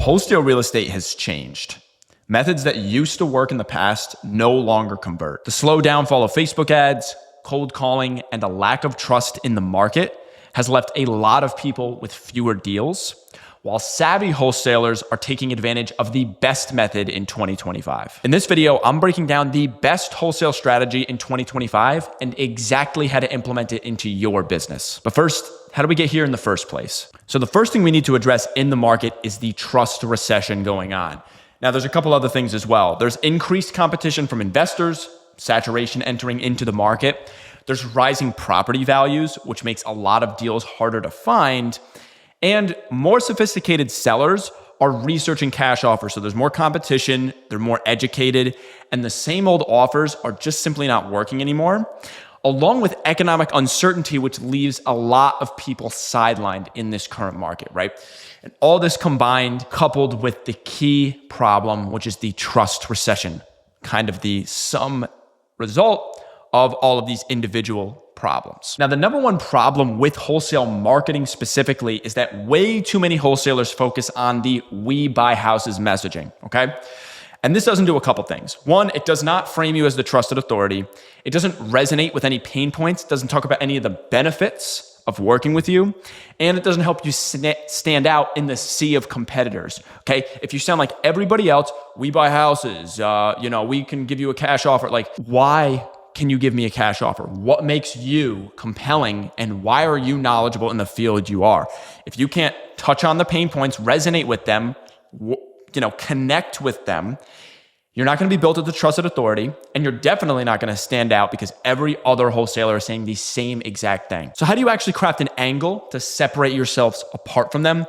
wholesale real estate has changed. Methods that used to work in the past no longer convert. The slow downfall of Facebook ads, cold calling, and a lack of trust in the market has left a lot of people with fewer deals, while savvy wholesalers are taking advantage of the best method in 2025. In this video, I'm breaking down the best wholesale strategy in 2025 and exactly how to implement it into your business. But first, how do we get here in the first place? So the first thing we need to address in the market is the trust recession going on. Now, there's a couple other things as well. There's increased competition from investors, saturation entering into the market. There's rising property values, which makes a lot of deals harder to find. And more sophisticated sellers are researching cash offers. So there's more competition, they're more educated, and the same old offers are just simply not working anymore, along with economic uncertainty, which leaves a lot of people sidelined in this current market, right? And all this combined, coupled with the key problem, which is the trust recession, kind of the sum result of all of these individual problems. Now, the number one problem with wholesale marketing specifically is that way too many wholesalers focus on the "we buy houses" messaging, okay? And this doesn't do a couple things. One, it does not frame you as the trusted authority. It doesn't resonate with any pain points. It doesn't talk about any of the benefits of working with you. And it doesn't help you stand out in the sea of competitors, okay? If you sound like everybody else, "we buy houses, we can give you a cash offer." Like, why can you give me a cash offer? What makes you compelling, and why are you knowledgeable in the field you are? If you can't touch on the pain points, resonate with them, connect with them, you're not going to be built as a trusted authority, and you're definitely not going to stand out because every other wholesaler is saying the same exact thing. So how do you actually craft an angle to separate yourselves apart from them?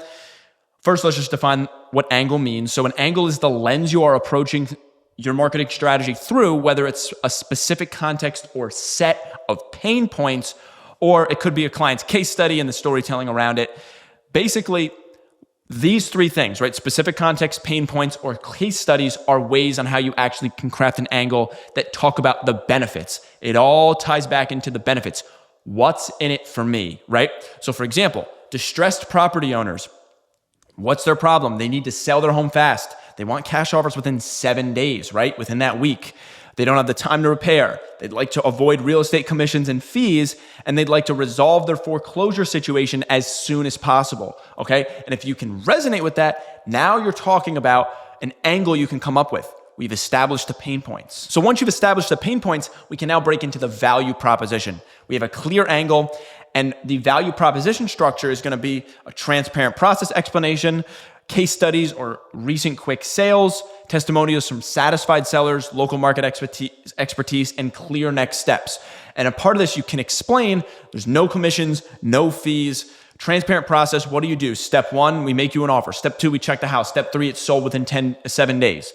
First, let's just define what angle means. So an angle is the lens you are approaching your marketing strategy through, whether it's a specific context or set of pain points, or it could be a client's case study and the storytelling around it. Basically, these three things, right? Specific context, pain points, or case studies are ways on how you actually can craft an angle that talk about the benefits. It all ties back into the benefits. What's in it for me, right? So for example, distressed property owners, what's their problem? They need to sell their home fast. They want cash offers within 7 days, right? Within that week. They don't have the time to repair. They'd like to avoid real estate commissions and fees, and they'd like to resolve their foreclosure situation as soon as possible, okay? And if you can resonate with that, now you're talking about an angle you can come up with. We've established the pain points. So once you've established the pain points, we can now break into the value proposition. We have a clear angle, and the value proposition structure is going to be a transparent process explanation, case studies or recent quick sales, testimonials from satisfied sellers, local market expertise, and clear next steps. And a part of this, you can explain there's no commissions, no fees, transparent process. What do? Step 1, we make you an offer. Step 2, we check the house. Step 3, it's sold within 7 days.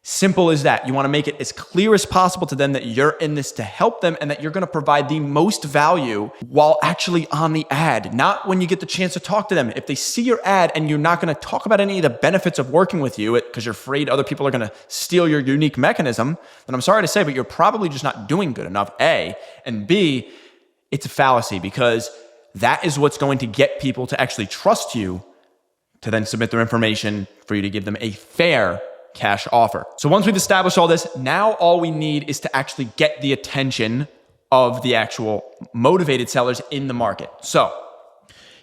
Simple as that. You want to make it as clear as possible to them that you're in this to help them and that you're going to provide the most value while actually on the ad, not when you get the chance to talk to them. If they see your ad and you're not going to talk about any of the benefits of working with you because you're afraid other people are going to steal your unique mechanism, then I'm sorry to say, but you're probably just not doing good enough, A. And B, it's a fallacy because that is what's going to get people to actually trust you to then submit their information for you to give them a fair cash offer. So once we've established all this, now all we need is to actually get the attention of the actual motivated sellers in the market. So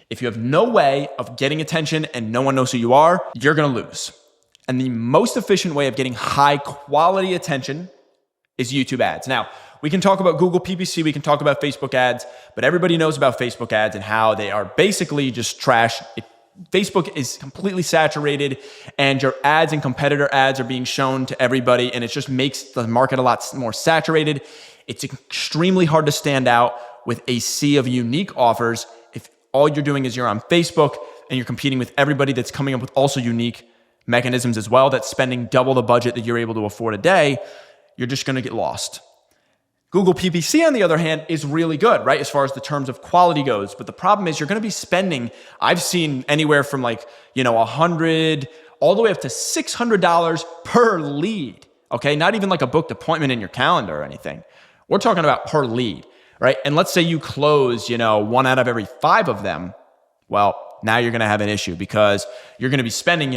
if you have no way of getting attention and no one knows who you are, you're going to lose. And the most efficient way of getting high quality attention is YouTube ads. Now, we can talk about Google PPC, we can talk about Facebook ads, but everybody knows about Facebook ads and how they are basically just trash. Facebook is completely saturated and your ads and competitor ads are being shown to everybody, and it just makes the market a lot more saturated. It's extremely hard to stand out with a sea of unique offers if all you're doing is you're on Facebook and you're competing with everybody that's coming up with also unique mechanisms as well, that's spending double the budget that you're able to afford a day. You're just going to get lost. Google PPC, on the other hand, is really good, right? As far as the terms of quality goes. But the problem is you're going to be spending, I've seen anywhere from $100 all the way up to $600 per lead. Okay. Not even like a booked appointment in your calendar or anything. We're talking about per lead, right? And let's say you close, 1 out of every 5 of them. Well, now you're going to have an issue because you're going to be spending,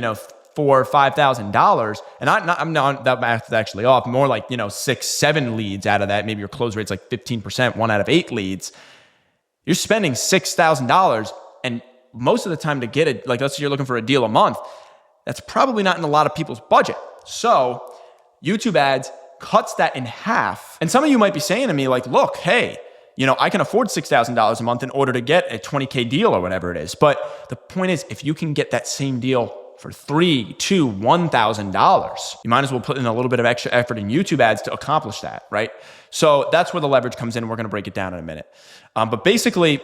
or $5,000, and I'm not that math is actually off, more like, 6-7 leads out of that, maybe your close rate's like 15%, 1 out of 8 leads, you're spending $6,000, and most of the time to get it, like let's say you're looking for a deal a month, that's probably not in a lot of people's budget. So YouTube ads cuts that in half. And some of you might be saying to me like, look, hey, I can afford $6,000 a month in order to get a 20K deal or whatever it is. But the point is, if you can get that same deal for $3,000, $2,000, $1,000, you might as well put in a little bit of extra effort in YouTube ads to accomplish that, right? So that's where the leverage comes in. We're going to break it down in a minute. But basically,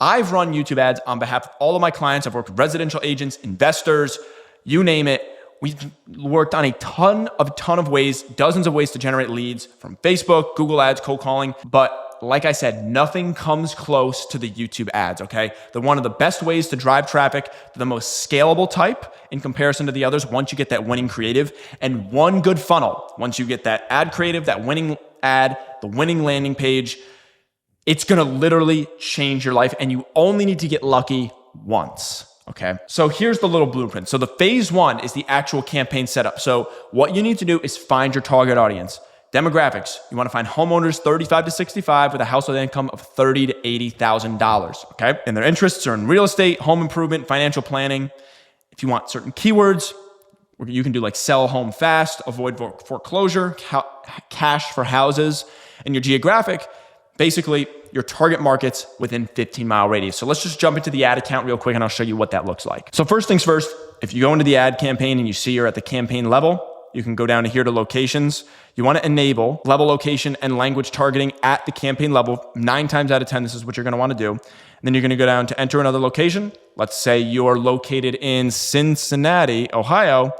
I've run YouTube ads on behalf of all of my clients. I've worked with residential agents, investors, you name it. We've worked on a ton of ways, dozens of ways to generate leads from Facebook, Google ads, cold calling. But like I said, nothing comes close to the YouTube ads, okay? They're one of the best ways to drive traffic, the most scalable type in comparison to the others once you get that winning creative, and one good funnel. Once you get that ad creative, that winning ad, the winning landing page, it's gonna literally change your life, and you only need to get lucky once. Okay, so here's the little blueprint. So the phase 1 is the actual campaign setup. So what you need to do is find your target audience. Demographics, you want to find homeowners 35 to 65 with a household income of $30,000 to $80,000, okay? And their interests are in real estate, home improvement, financial planning. If you want certain keywords, you can do like sell home fast, avoid foreclosure, cash for houses, and your geographic, basically your target markets within 15-mile radius. So let's just jump into the ad account real quick and I'll show you what that looks like. So first things first, if you go into the ad campaign and you see you're at the campaign level, you can go down to here to locations. You want to enable level, location, and language targeting at the campaign level. 9 times out of 10, this is what you're going to want to do. And then you're going to go down to enter another location. Let's say you're located in Cincinnati, Ohio.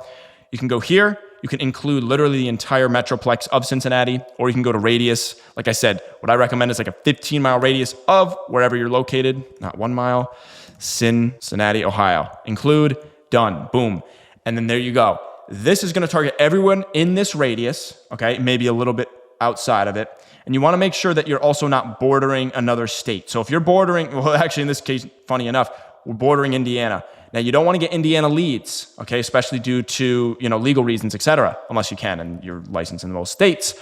You can go here. You can include literally the entire metroplex of Cincinnati, or you can go to radius. Like I said, what I recommend is like a 15-mile radius of wherever you're located, not 1 mile, Cincinnati, Ohio. Include, done, boom. And then there you go. This is going to target everyone in this radius, okay, maybe a little bit outside of it. And you want to make sure that you're also not bordering another state. So if you're bordering, well, actually in this case, funny enough, we're bordering Indiana. Now you don't want to get Indiana leads, okay, especially due to, legal reasons, etc., unless you can and you're licensed in most states.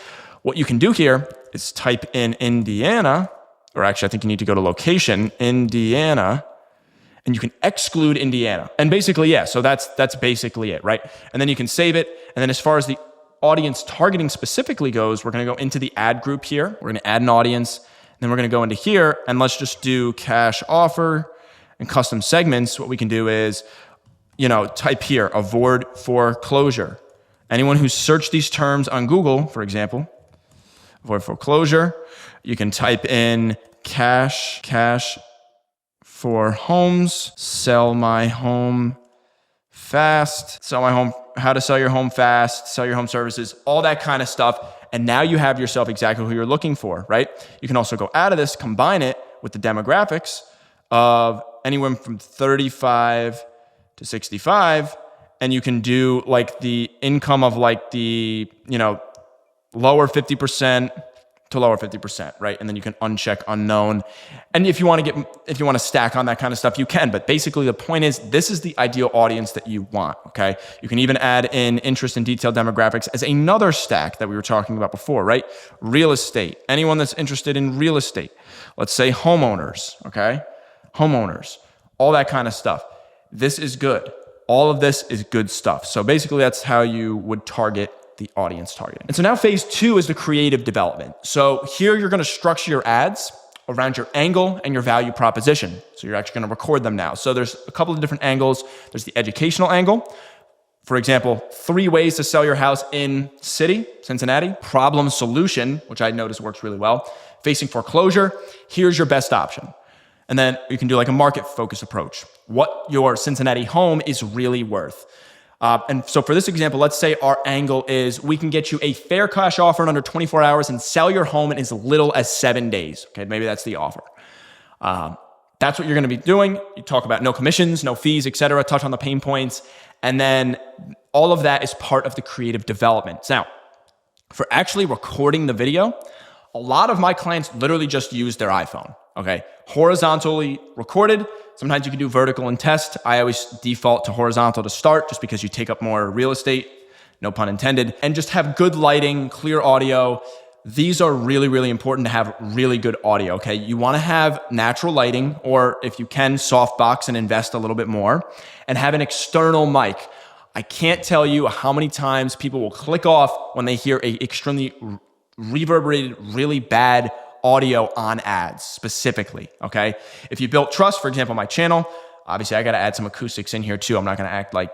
What you can do here is type in Indiana, or actually I think you need to go to location, Indiana, and you can exclude Indiana. And basically, yeah, so that's basically it, right? And then you can save it. And then as far as the audience targeting specifically goes, we're going to go into the ad group here. We're going to add an audience. Then we're going to go into here and let's just do cash offer and custom segments. What we can do is, type here, avoid foreclosure. Anyone who's searched these terms on Google, for example, avoid foreclosure, you can type in cash for homes, sell my home fast, how to sell your home fast, sell your home services, all that kind of stuff. And now you have yourself exactly who you're looking for, right? You can also go out of this, combine it with the demographics of anyone from 35 to 65, and you can do like the income of like the, lower 50% to lower 50%, right? And then you can uncheck unknown. And if you want to stack on that kind of stuff, you can. But basically the point is, this is the ideal audience that you want, okay? You can even add in interest and detailed demographics as another stack that we were talking about before, right? Real estate, anyone that's interested in real estate. Let's say homeowners, okay? Homeowners, all that kind of stuff. This is good. All of this is good stuff. So basically that's how you would target the audience targeting. And so now phase 2 is the creative development. So here you're going to structure your ads around your angle and your value proposition. So you're actually going to record them now. So there's a couple of different angles. There's the educational angle. For example, 3 ways to sell your house in city, Cincinnati. Problem solution, which I noticed works really well. Facing foreclosure, here's your best option. And then you can do like a market focus approach. What your Cincinnati home is really worth. And so for this example, let's say our angle is we can get you a fair cash offer in under 24 hours and sell your home in as little as 7 days. Okay, maybe that's the offer. That's what you're going to be doing. You talk about no commissions, no fees, etc. Touch on the pain points. And then all of that is part of the creative development. Now, for actually recording the video, a lot of my clients literally just use their iPhone. okay? Horizontally recorded. Sometimes you can do vertical and test. I always default to horizontal to start just because you take up more real estate, no pun intended, and just have good lighting, clear audio. These are really, really important to have really good audio, okay? You wanna have natural lighting, or if you can, softbox and invest a little bit more, and have an external mic. I can't tell you how many times people will click off when they hear a extremely reverberated, really bad audio on ads specifically, okay? If you built trust, for example, my channel, obviously I gotta add some acoustics in here too. I'm not gonna act like,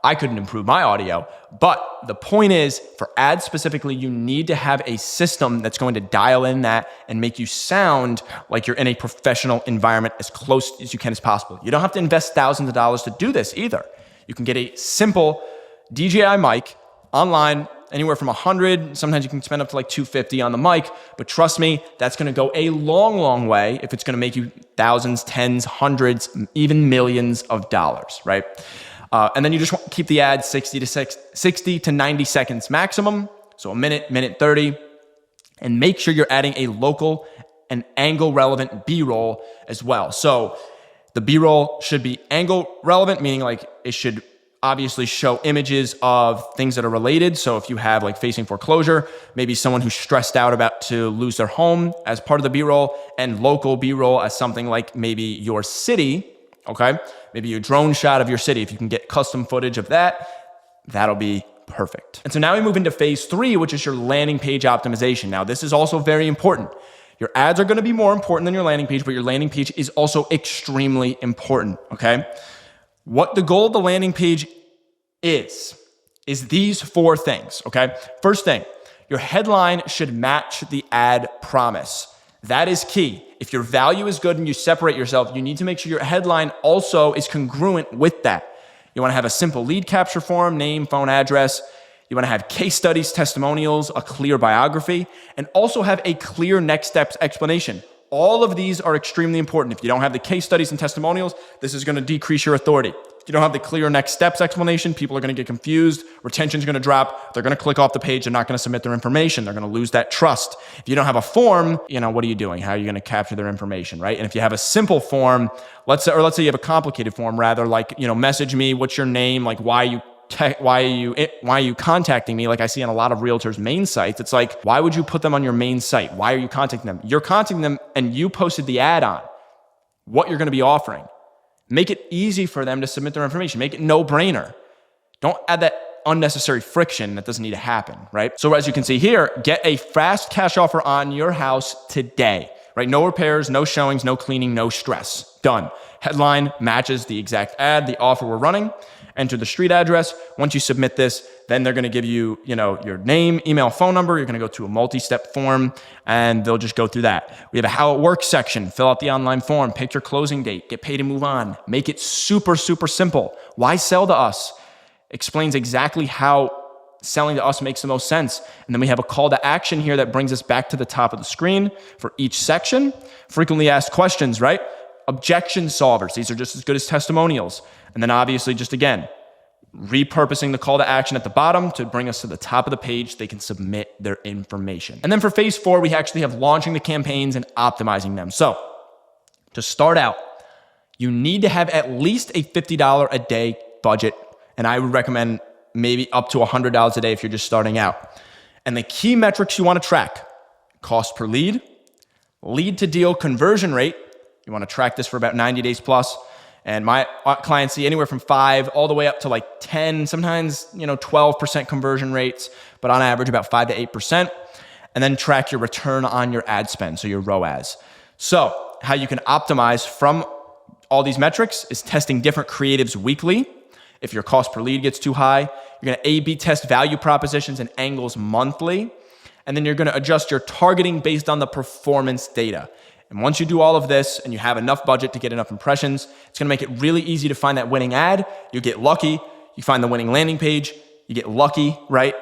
I couldn't improve my audio. But the point is, for ads specifically, you need to have a system that's going to dial in that and make you sound like you're in a professional environment as close as you can as possible. You don't have to invest thousands of dollars to do this either. You can get a simple DJI mic online, anywhere from 100, sometimes you can spend up to like 250 on the mic, but trust me, that's gonna go a long, long way if it's gonna make you thousands, tens, hundreds, even millions of dollars, right? And then you just want to keep the ad 60 to 90 seconds maximum. So a minute 30, and make sure you're adding a local and angle relevant B-roll as well. So the B-roll should be angle relevant, meaning like it should obviously show images of things that are related. So if you have like facing foreclosure, maybe someone who's stressed out about to lose their home as part of the B-roll, and local B-roll as something like maybe your city, okay? Maybe a drone shot of your city. If you can get custom footage of that, that'll be perfect. And so now we move into phase 3, which is your landing page optimization. Now, this is also very important. Your ads are gonna be more important than your landing page, but your landing page is also extremely important, okay? What the goal of the landing page is these 4 things, okay? First thing, your headline should match the ad promise. That is key. If your value is good and you separate yourself, you need to make sure your headline also is congruent with that. You wanna have a simple lead capture form, name, phone, address. You wanna have case studies, testimonials, a clear biography, and also have a clear next steps explanation. All of these are extremely important. If you don't have the case studies and testimonials, this is gonna decrease your authority. If you don't have the clear next steps explanation, people are gonna get confused, retention's gonna drop, they're gonna click off the page, they're not gonna submit their information, they're gonna lose that trust. If you don't have a form, what are you doing? How are you gonna capture their information, right? And if you have a simple form, let's say you have a complicated form rather, like, message me, what's your name, like why are you contacting me? Like I see on a lot of realtors' main sites, it's like, why would you put them on your main site? Why are you contacting them? You're contacting them and you posted the ad on what you're gonna be offering. Make it easy for them to submit their information. Make it no-brainer. Don't add that unnecessary friction that doesn't need to happen, right? So as you can see here, get a fast cash offer on your house today, right? No repairs, no showings, no cleaning, no stress. Done. Headline matches the exact ad, the offer we're running. Enter the street address. Once you submit this, then they're gonna give you, your name, email, phone number. You're gonna go to a multi-step form and they'll just go through that. We have a how it works section. Fill out the online form, pick your closing date, get paid and move on. Make it super, super simple. Why sell to us? Explains exactly how selling to us makes the most sense. And then we have a call to action here that brings us back to the top of the screen for each section. Frequently asked questions, right? Objection solvers. These are just as good as testimonials. And then obviously, just again, repurposing the call to action at the bottom to bring us to the top of the page, they can submit their information. And then for phase 4, we actually have launching the campaigns and optimizing them. So to start out, you need to have at least a $50 a day budget. And I would recommend maybe up to $100 a day if you're just starting out. And the key metrics you want to track: cost per lead, lead to deal conversion rate. You want to track this for about 90 days plus. And my clients see anywhere from 5 all the way up to like 10, sometimes 12% conversion rates, but on average about 5 to 8%. And then track your return on your ad spend, so your ROAS. So how you can optimize from all these metrics is testing different creatives weekly. If your cost per lead gets too high, you're gonna A/B test value propositions and angles monthly. And then you're gonna adjust your targeting based on the performance data. And once you do all of this and you have enough budget to get enough impressions, it's gonna make it really easy to find that winning ad. You get lucky, you find the winning landing page, you get lucky, right?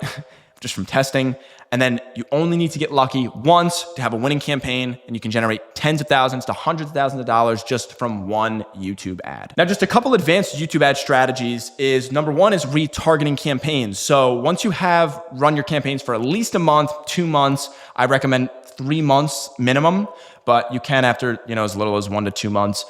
Just from testing. And then you only need to get lucky once to have a winning campaign, and you can generate tens of thousands to hundreds of thousands of dollars just from one YouTube ad. Now, just a couple advanced YouTube ad strategies is, number one is retargeting campaigns. So once you have run your campaigns for at least a month, 2 months, I recommend 3 months minimum, but you can after, as little as 1 to 2 months.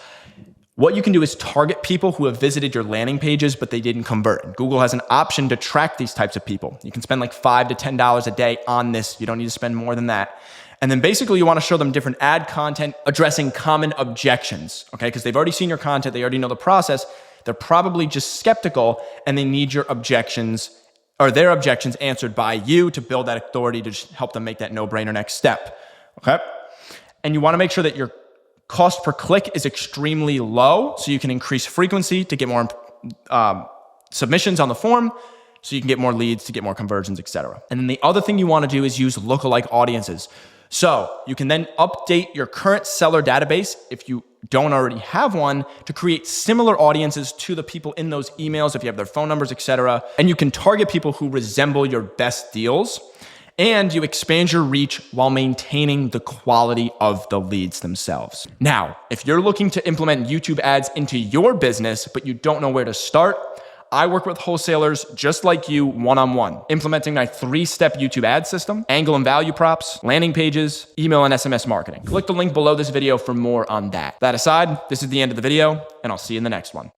What you can do is target people who have visited your landing pages, but they didn't convert. And Google has an option to track these types of people. You can spend like $5 to $10 a day on this. You don't need to spend more than that. And then basically you want to show them different ad content addressing common objections, okay? Because they've already seen your content, they already know the process. They're probably just skeptical and they need your objections or their objections answered by you to build that authority to just help them make that no-brainer next step, okay? And you want to make sure that your cost per click is extremely low so you can increase frequency to get more submissions on the form so you can get more leads to get more conversions, etc. And then the other thing you want to do is use lookalike audiences. So you can then update your current seller database if you don't already have one to create similar audiences to the people in those emails if you have their phone numbers, etc. And you can target people who resemble your best deals. And you expand your reach while maintaining the quality of the leads themselves. Now, if you're looking to implement YouTube ads into your business, but you don't know where to start, I work with wholesalers just like you one-on-one, implementing my 3-step YouTube ad system, angle and value props, landing pages, email and SMS marketing. Click the link below this video for more on that. That aside, this is the end of the video, and I'll see you in the next one.